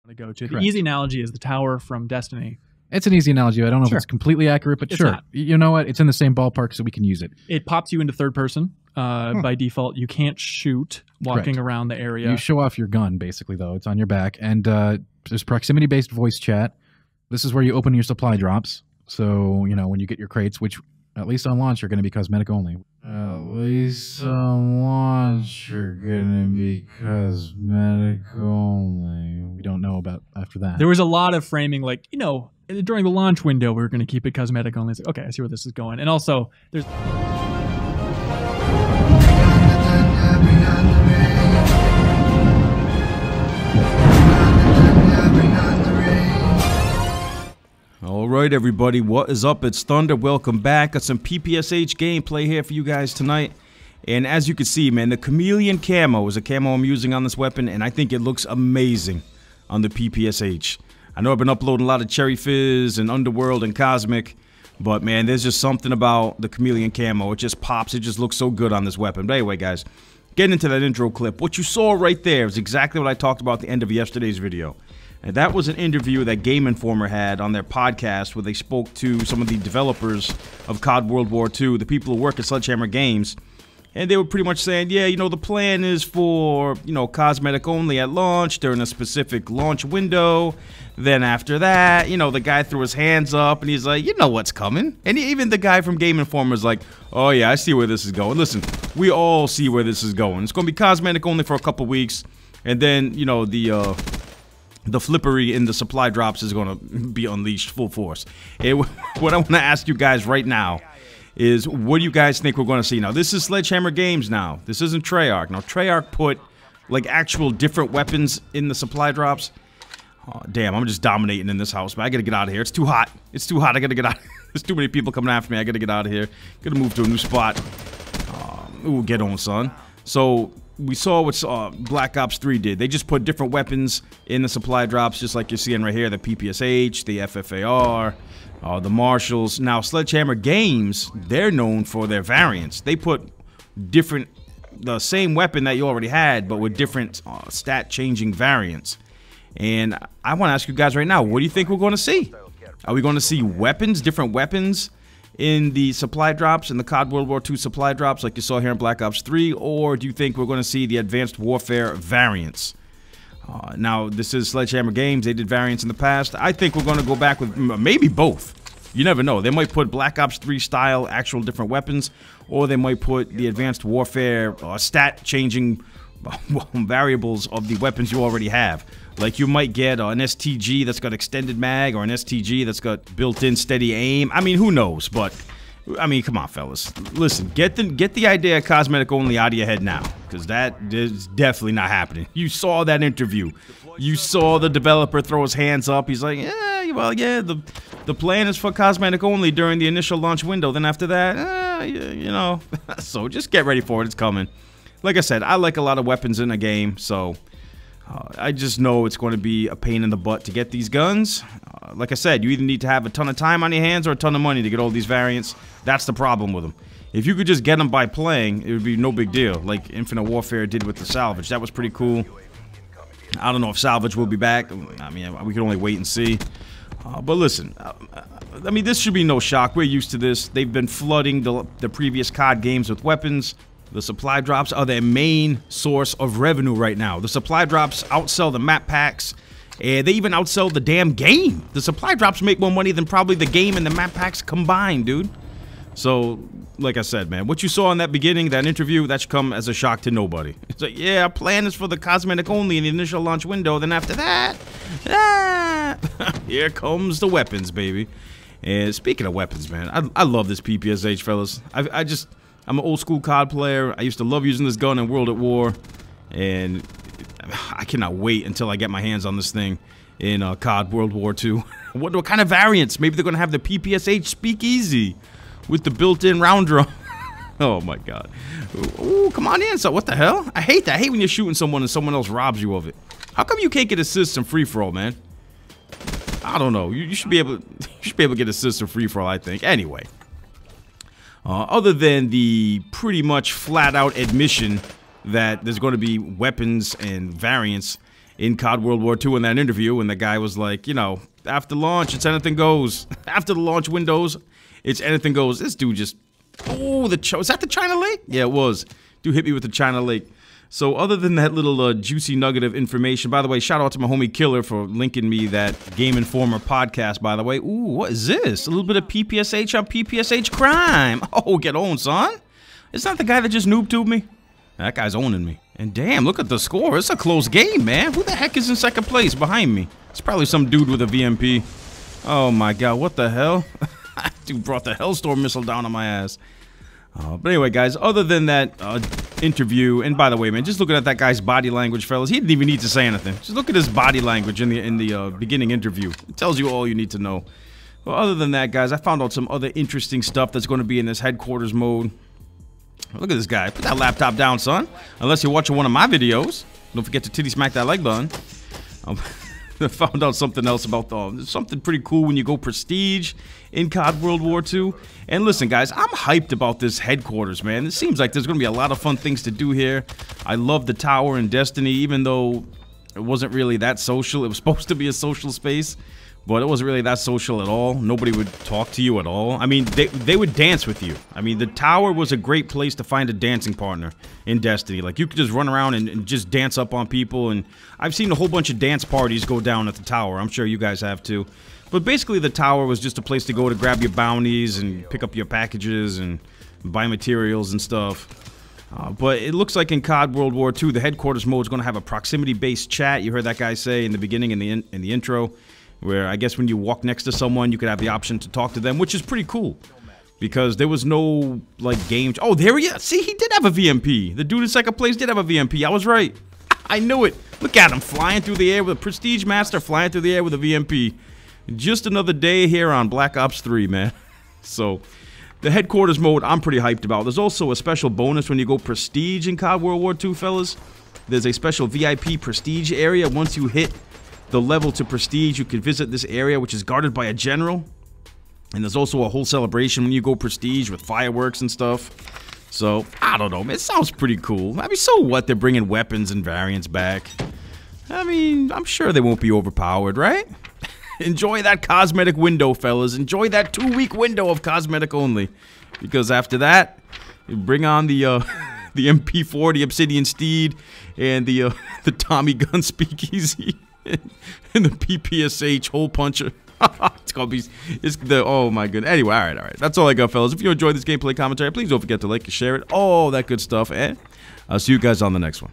to go to. Correct. The easy analogy is the tower from Destiny. It's an easy analogy. I don't know Sure. if it's completely accurate, but It's sure. not. You know what? It's in the same ballpark, so we can use it. It pops you into third person by default. You can't shoot walking Correct. around the area. You show off your gun, basically, though. It's on your back. And there's proximity-based voice chat. This is where you open your supply drops. So, you know, when you get your crates, which at least on launch are going to be cosmetic only. At least on launch are going to be cosmetic only. We don't know about after that. There was a lot of framing, like, you know, during the launch window, we were going to keep it cosmetic only. It's like, okay, I see where this is going. And also, there's... All right, everybody, what is up? It's Thunder. Welcome back. Got some PPSH gameplay here for you guys tonight. And as you can see, man, the Chameleon Camo is a camo I'm using on this weapon, and I think it looks amazing on the PPSH. I know I've been uploading a lot of Cherry Fizz and Underworld and Cosmic, but man, there's just something about the Chameleon Camo. It just pops. It just looks so good on this weapon. But anyway, guys, getting into that intro clip, what you saw right there is exactly what I talked about at the end of yesterday's video. And that was an interview that Game Informer had on their podcast where they spoke to some of the developers of COD World War II, the people who work at Sledgehammer Games. And they were pretty much saying, yeah, you know, the plan is for, you know, cosmetic only at launch during a specific launch window. Then after that, you know, the guy threw his hands up and he's like, you know what's coming. And even the guy from Game Informer is like, oh yeah, I see where this is going. Listen, we all see where this is going. It's going to be cosmetic only for a couple weeks. And then, you know, the flippery in the supply drops is going to be unleashed full force. And what I want to ask you guys right now is, what do you guys think we're going to see? Now, this is Sledgehammer Games now. This isn't Treyarch. Now, Treyarch put, like, actual different weapons in the supply drops. Oh, damn, I'm just dominating in this house, man. I got to get out of here. It's too hot. It's too hot. I got to get out. There's too many people coming after me. I got to get out of here. Got to move to a new spot. Ooh, get on, son. So we saw what Black Ops 3 did. They just put different weapons in the supply drops, just like you're seeing right here, the PPSH, the FFAR, the Marshalls. Now, Sledgehammer Games, they're known for their variants. They put the same weapon that you already had, but with different stat-changing variants. And I want to ask you guys right now, what do you think we're going to see? Are we going to see weapons, different weapons, in the supply drops, in the COD World War II supply drops like you saw here in Black Ops 3, or do you think we're going to see the Advanced Warfare variants? Now, this is Sledgehammer Games. They did variants in the past. I think we're going to go back with maybe both. You never know. They might put Black Ops 3 style actual different weapons, or they might put the Advanced Warfare stat-changing variables of the weapons you already have. Like, you might get an STG that's got extended mag, or an STG that's got built-in steady aim. I mean, who knows? But, I mean, come on, fellas. Listen, get the idea of cosmetic only out of your head now, because that is definitely not happening. You saw that interview. You saw the developer throw his hands up. He's like, yeah, well, yeah, the plan is for cosmetic only during the initial launch window. Then after that, you know, so just get ready for it. It's coming. Like I said, I like a lot of weapons in a game, so I just know it's going to be a pain in the butt to get these guns. Like I said, you either need to have a ton of time on your hands or a ton of money to get all these variants. That's the problem with them. If you could just get them by playing, it would be no big deal, like Infinite Warfare did with the Salvage. That was pretty cool. I don't know if Salvage will be back. I mean, we can only wait and see. But listen, I mean, this should be no shock. We're used to this. They've been flooding the previous COD games with weapons. The supply drops are their main source of revenue right now. The supply drops outsell the map packs, and they even outsell the damn game. The supply drops make more money than probably the game and the map packs combined, dude. So, like I said, man, what you saw in that beginning, that interview, that should come as a shock to nobody. It's like, yeah, our plan is for the cosmetic only in the initial launch window. Then after that, here comes the weapons, baby. And speaking of weapons, man, I love this PPSH, fellas. I'm an old school COD player. I used to love using this gun in World at War, and I cannot wait until I get my hands on this thing in COD World War II. What kind of variants? Maybe they're going to have the PPSH Speakeasy with the built-in round drum. Oh my god. Ooh, come on in. So what the hell? I hate that. I hate when you're shooting someone and someone else robs you of it. How come you can't get assists in free-for-all, man? I don't know. You should be able to get assists in free-for-all, I think. Anyway. Other than the pretty much flat-out admission that there's going to be weapons and variants in COD World War II in that interview, and the guy was like, you know, after launch, it's anything goes. After the launch windows, it's anything goes. This dude just, oh, is that the China Lake? Yeah, it was. Dude hit me with the China Lake. So other than that little juicy nugget of information, by the way, shout out to my homie Killer for linking me that Game Informer podcast, by the way. Ooh, what is this? A little bit of PPSH on PPSH crime. Oh, get on, son. It's not the guy that just noob tubed me. That guy's owning me. And damn, look at the score. It's a close game, man. Who the heck is in second place behind me? It's probably some dude with a VMP. Oh my god, what the hell? Dude brought the Hellstorm missile down on my ass. But anyway, guys, other than that interview, and by the way, man, just looking at that guy's body language, fellas, he didn't even need to say anything. Just look at his body language in the beginning interview. It tells you all you need to know. Well, other than that, guys, I found out some other interesting stuff that's going to be in this headquarters mode. Look at this guy. Put that laptop down, son. Unless you're watching one of my videos. Don't forget to titty smack that like button. I found out something else about something pretty cool when you go prestige in COD World War II. And listen, guys, I'm hyped about this headquarters, man. It seems like there's going to be a lot of fun things to do here. I love the tower in Destiny, even though it wasn't really that social. It was supposed to be a social space, but it wasn't really that social at all. Nobody would talk to you at all. I mean, they would dance with you. I mean, the tower was a great place to find a dancing partner in Destiny. Like, you could just run around and just dance up on people. And I've seen a whole bunch of dance parties go down at the tower. I'm sure you guys have too. But basically, the tower was just a place to go to grab your bounties and pick up your packages and buy materials and stuff. But it looks like in COD World War II, the headquarters mode is going to have a proximity-based chat. You heard that guy say in the beginning, in the intro, where I guess when you walk next to someone, you could have the option to talk to them, which is pretty cool. Because there was no, like, game... Oh, there he is! See, he did have a VMP! The dude in second place did have a VMP, I was right. I knew it! Look at him, flying through the air with a Prestige Master, flying through the air with a VMP. Just another day here on Black Ops 3, man. So, the headquarters mode, I'm pretty hyped about. There's also a special bonus when you go Prestige in COD World War II, fellas. There's a special VIP Prestige area. Once you hit the level to Prestige, you can visit this area, which is guarded by a general. And there's also a whole celebration when you go Prestige with fireworks and stuff. So, I don't know, man. It sounds pretty cool. I mean, so what? They're bringing weapons and variants back. I mean, I'm sure they won't be overpowered, right? Enjoy that cosmetic window, fellas. Enjoy that 2-week window of cosmetic only. Because after that, you bring on the the MP4, the Obsidian Steed, and the Tommy Gun Speakeasy. And the PPSH hole puncher. It's gonna be, oh my goodness. Anyway, all right. That's all I got, fellas. If you enjoyed this gameplay commentary, please don't forget to like and share it. All that good stuff. And I'll see you guys on the next one.